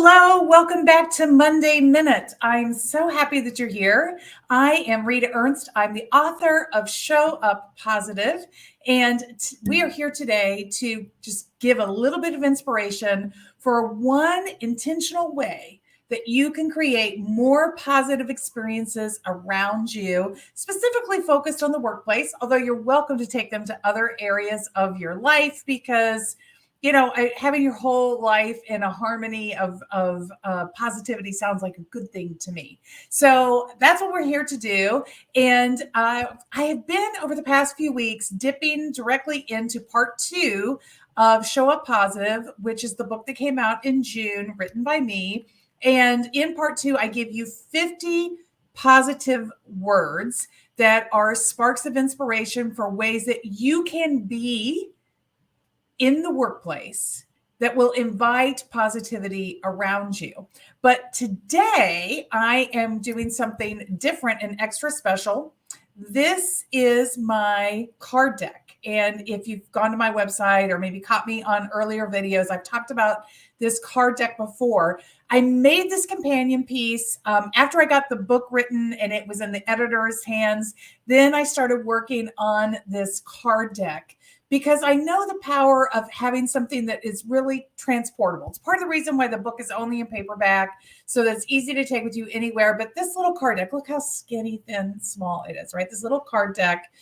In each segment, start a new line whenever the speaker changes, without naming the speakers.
Hello, welcome back to Monday Minute. I'm so happy that you're here. I am Rita Ernst. I'm the author of Show Up Positive, and we are here today to just give a little bit of inspiration for one intentional way that you can create more positive experiences around you, specifically focused on the workplace, although you're welcome to take them to other areas of your life because having your whole life in a harmony of positivity sounds like a good thing to me. So that's what we're here to do. And I have been over the past few weeks dipping directly into part 2 of Show Up Positive, which is the book that came out in June, written by me. And in part 2, I give you 50 positive words that are sparks of inspiration for ways that you can be in the workplace that will invite positivity around you. But today I am doing something different and extra special. This is my card deck. And if you've gone to my website or maybe caught me on earlier videos, I've talked about this card deck before. I made this companion piece after I got the book written and it was in the editor's hands. Then I started working on this card deck, because I know the power of having something that is really transportable. It's part of the reason why the book is only in paperback, so that it's easy to take with you anywhere. But this little card deck, look how skinny, thin, small it is, right? This little card deck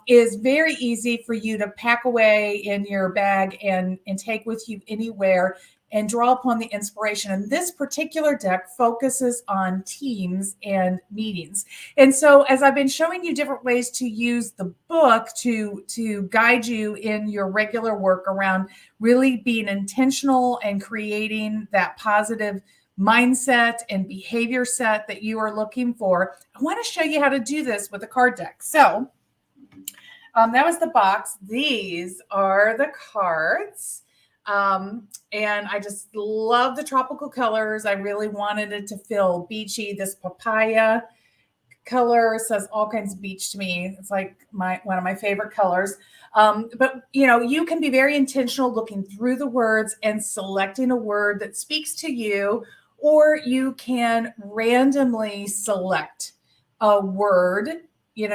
is very easy for you to pack away in your bag and take with you anywhere and draw upon the inspiration. And this particular deck focuses on teams and meetings. And so as I've been showing you different ways to use the book to guide you in your regular work around really being intentional and creating that positive mindset and behavior set that you are looking for, I want to show you how to do this with a card deck. So that was the box. These are the cards. And I just love the tropical colors. I really wanted it to feel beachy. This papaya color says all kinds of beach to me. It's like one of my favorite colors. But you can be very intentional looking through the words and selecting a word that speaks to you, or you can randomly select a word,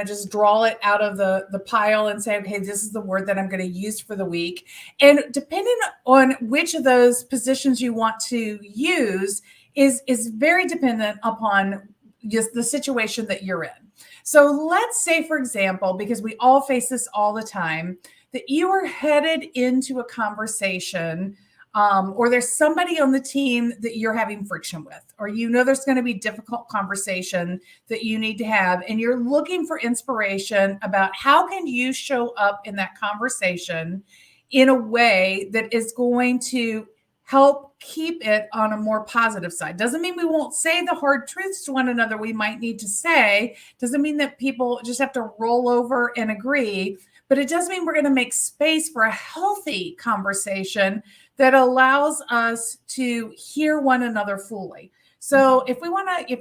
just draw it out of the pile and say, okay, this is the word that I'm going to use for the week. And depending on which of those positions you want to use is very dependent upon just the situation that you're in. So let's say, for example, because we all face this all the time, that you are headed into a conversation or there's somebody on the team that you're having friction with, or there's going to be difficult conversation that you need to have, and you're looking for inspiration about how can you show up in that conversation in a way that is going to help keep it on a more positive side. Doesn't mean we won't say the hard truths to one another we might need to say. Doesn't mean that people just have to roll over and agree, but it does mean we're going to make space for a healthy conversation that allows us to hear one another fully. So if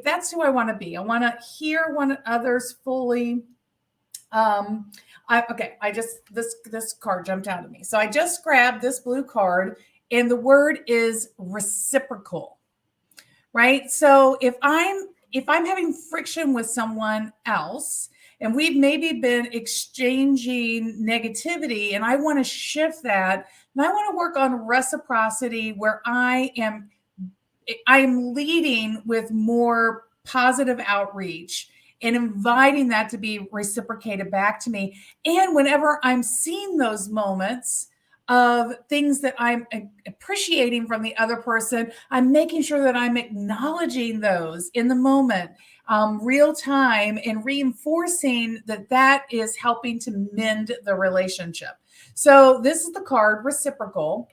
that's who I want to be, I want to hear one another's fully. This card jumped out at me. So I just grabbed this blue card, and the word is reciprocal, right? So if I'm having friction with someone else, and we've maybe been exchanging negativity, and I want to shift that, and I want to work on reciprocity where I am leading with more positive outreach and inviting that to be reciprocated back to me. And whenever I'm seeing those moments of things that I'm appreciating from the other person, I'm making sure that I'm acknowledging those in the moment, real time, and reinforcing that is helping to mend the relationship. So this is the card reciprocal.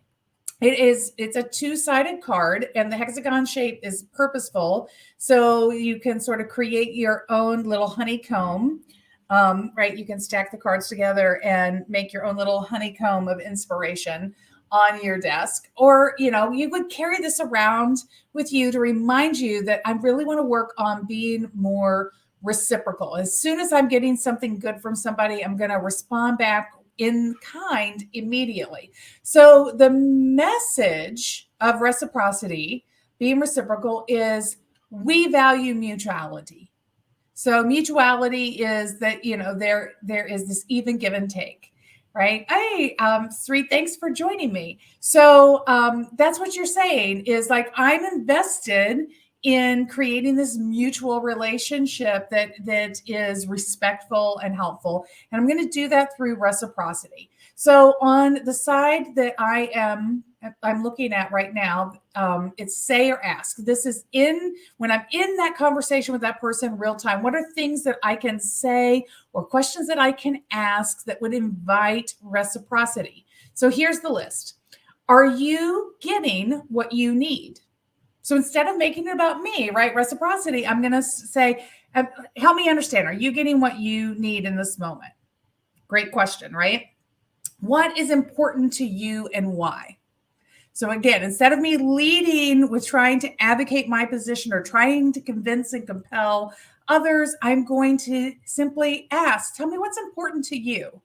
It's a two-sided card, and the hexagon shape is purposeful. So you can sort of create your own little honeycomb. Right? You can stack the cards together and make your own little honeycomb of inspiration on your desk. Or, you would carry this around with you to remind you that I really want to work on being more reciprocal. As soon as I'm getting something good from somebody, I'm going to respond back in kind immediately. So the message of reciprocity being reciprocal is we value mutuality. So mutuality is that, there is this even give and take, right? Hey, Sri, thanks for joining me. So that's what you're saying is like, I'm invested in creating this mutual relationship that is respectful and helpful. And I'm going to do that through reciprocity. So on the side that I'm looking at right now, it's say or ask. This is when I'm in that conversation with that person real time. What are things that I can say or questions that I can ask that would invite reciprocity? So here's the list. Are you getting what you need? So instead of making it about me, right, reciprocity, I'm going to say, help me understand. Are you getting what you need in this moment? Great question, right? What is important to you and why? So again, instead of me leading with trying to advocate my position or trying to convince and compel others, I'm going to simply ask, tell me what's important to you.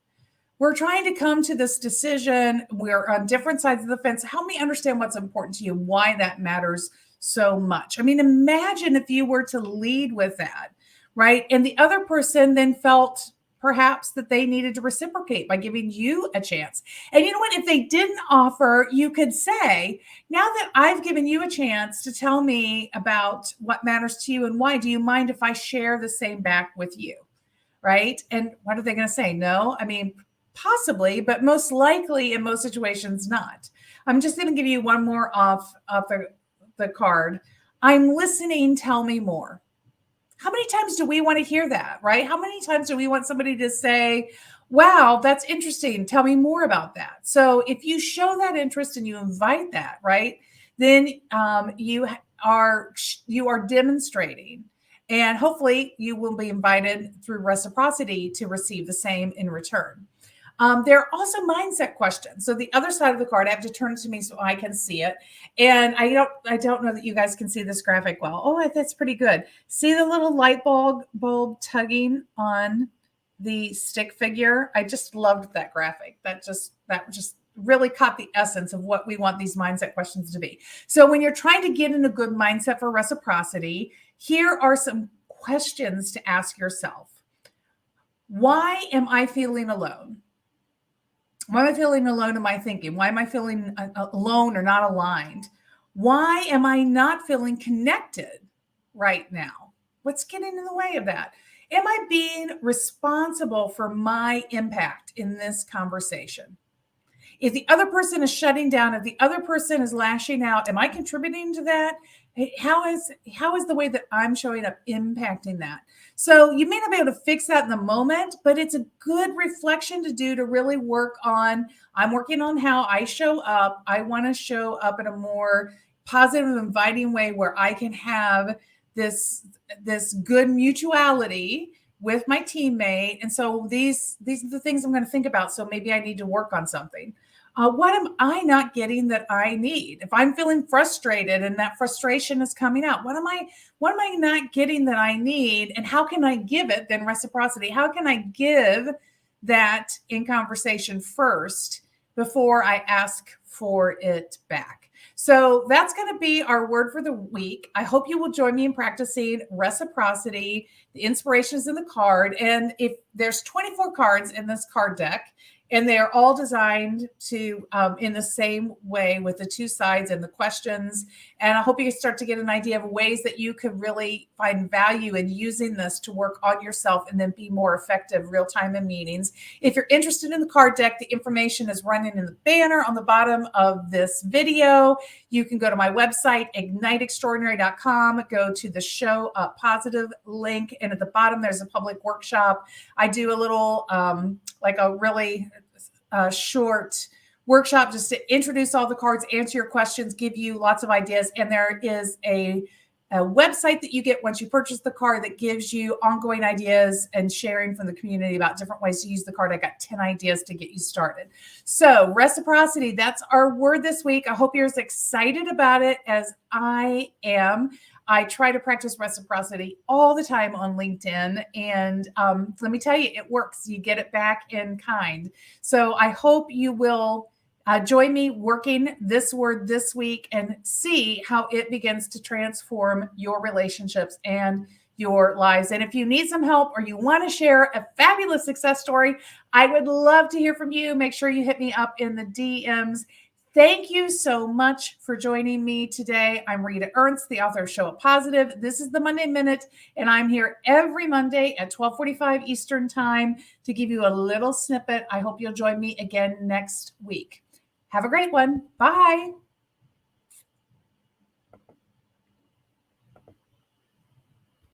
We're trying to come to this decision. We're on different sides of the fence. Help me understand what's important to you, why that matters so much. I mean, imagine if you were to lead with that, right? And the other person then felt perhaps that they needed to reciprocate by giving you a chance. And you know what? If they didn't offer, you could say, now that I've given you a chance to tell me about what matters to you and why, do you mind if I share the same back with you? Right? And what are they going to say? No? I mean, possibly, but most likely in most situations, not. I'm just going to give you one more off the card. I'm listening. Tell me more. How many times do we want to hear that, right? How many times do we want somebody to say, wow, that's interesting. Tell me more about that. So if you show that interest and you invite that, right, then you are demonstrating. And hopefully you will be invited through reciprocity to receive the same in return. There are also mindset questions. So the other side of the card, I have to turn it to me so I can see it. And I don't know that you guys can see this graphic well. Oh, that's pretty good. See the little light bulb tugging on the stick figure? I just loved that graphic. That just really caught the essence of what we want these mindset questions to be. So when you're trying to get in a good mindset for reciprocity, here are some questions to ask yourself. Why am I feeling alone? Why am I feeling alone in my thinking? Why am I feeling alone or not aligned? Why am I not feeling connected right now? What's getting in the way of that? Am I being responsible for my impact in this conversation? If the other person is shutting down, if the other person is lashing out, am I contributing to that? How is the way that I'm showing up impacting that? So you may not be able to fix that in the moment, but it's a good reflection to do to really work on. I'm working on how I show up. I want to show up in a more positive, inviting way where I can have this good mutuality with my teammate. And so these are the things I'm going to think about. So maybe I need to work on something. What am I not getting that I need? If I'm feeling frustrated and that frustration is coming out, what am I not getting that I need? And how can I give it? Then reciprocity. How can I give that in conversation first before I ask for it back? So that's going to be our word for the week. I hope you will join me in practicing reciprocity. The inspiration is in the card. And if there's 24 cards in this card deck, and they're all designed to in the same way with the two sides and the questions. And I hope you start to get an idea of ways that you could really find value in using this to work on yourself and then be more effective real time in meetings. If you're interested in the card deck, the information is running in the banner on the bottom of this video. You can go to my website, igniteextraordinary.com, go to the Show Up Positive link. And at the bottom, there's a public workshop. I do a little, like a really short workshop just to introduce all the cards, answer your questions, give you lots of ideas. And there is a website that you get once you purchase the card that gives you ongoing ideas and sharing from the community about different ways to use the card. I got 10 ideas to get you started. So reciprocity, that's our word this week. I hope you're as excited about it as I am. I try to practice reciprocity all the time on LinkedIn. And let me tell you, it works. You get it back in kind. So I hope you will Join me working this word this week and see how it begins to transform your relationships and your lives. And if you need some help or you want to share a fabulous success story, I would love to hear from you. Make sure you hit me up in the DMs. Thank you so much for joining me today. I'm Rita Ernst, the author of Show Up Positive. This is the Monday Minute, and I'm here every Monday at 12:45 Eastern Time to give you a little snippet. I hope you'll join me again next week. Have a great one. Bye.